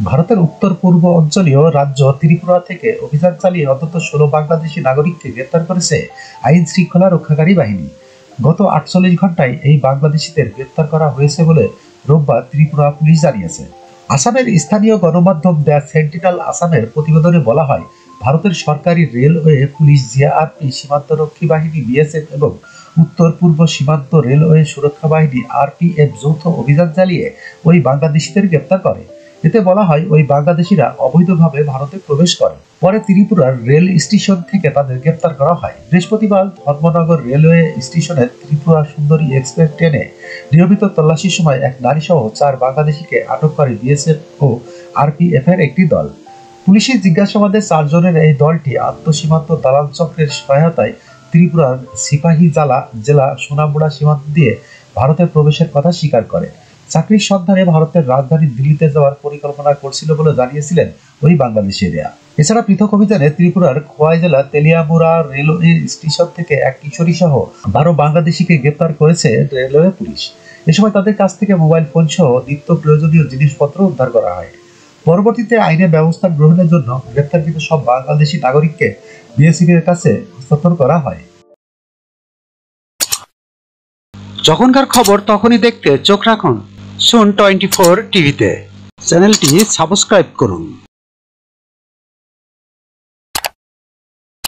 ভারতের উত্তর পূর্ব অঞ্চলীয় রাজ্য ত্রিপুরা থেকে অভিযান চালিয়ে অন্তত 16 বাংলাদেশি নাগরিককে গ্রেপ্তার করেছে আইন শৃঙ্খলা রক্ষাকারী বাহিনী। গত 48 ঘন্টায় এই বাংলাদেশিদের গ্রেপ্তার করা হয়েছে বলে রোববার ত্রিপুরা পুলিশ জানিয়েছে। আসামের স্থানীয় গণমাধ্যম দ্য সেন্টিনেল আসামের প্রতিবেদনে বলা হয়, ভারতের সরকারি রেলওয়ে পুলিশ, জিআরপি, সীমান্তরক্ষী বাহিনী বিএসএফ এবং উত্তর পূর্ব সীমান্ত রেলওয়ে সুরক্ষা বাহিনী আরপিএফ যৌথ অভিযান চালিয়ে ওই বাংলাদেশিদের গ্রেপ্তার করে। এতে বলা হয়, ওই বাংলাদেশিরা অবৈধভাবে ভারতে প্রবেশ করে। পরে ত্রিপুরার রেল স্টেশন থেকে তাদের গ্রেপ্তার করা হয়। বৃহস্পতিবার ধর্মনগর রেলওয়ে স্টেশনের ত্রিপুরা সুন্দরী এক্সপ্রেস ট্রেনে নিয়মিত তল্লাশির সময় এক নারী সহ 4 বাংলাদেশিকে আটক করে বিএসএফ ও আরপিএফ এর একটি দল। পুলিশের জিজ্ঞাসাবাদে 4 জনের এই দলটি আন্তঃসীমান্ত দালাল চক্রের সহায়তায় ত্রিপুরার সিপাহীজালা জেলা সোনামুড়া সীমান্ত দিয়ে ভারতের প্রবেশের কথা স্বীকার করে। চাকরির সন্ধানে ভারতের রাজধানী দিল্লিতে যাওয়ার পরিকল্পনা করছিল বলে জানিয়েছিলেন ওই বাংলাদেশিরা। এছাড়া পৃথক অভিযানে ত্রিপুরার খোয়াই জেলা তেলিয়ামুড়া রেলওয়ে স্টেশন থেকে এক কিশোরী সহ 12 বাংলাদেশিকে গ্রেপ্তার করেছে রেলওয়ে পুলিশ। এ সময় তাদের কাছ থেকে মোবাইল ফোন সহ নিত্য প্রয়োজনীয় জিনিসপত্র উদ্ধার করা হয়। পরবর্তীতে আইনের ব্যবস্থা গ্রহণের জন্য গ্রেপ্তারকৃত সব বাংলাদেশি নাগরিককে বিএসএফ এর কাছে হস্তান্তর করা হয়। যখনকার খবর তখনই দেখতে চোখ রাখুন সুন 24 টিভিতে। চ্যানেলটি সাবস্ক্রাইব করুন।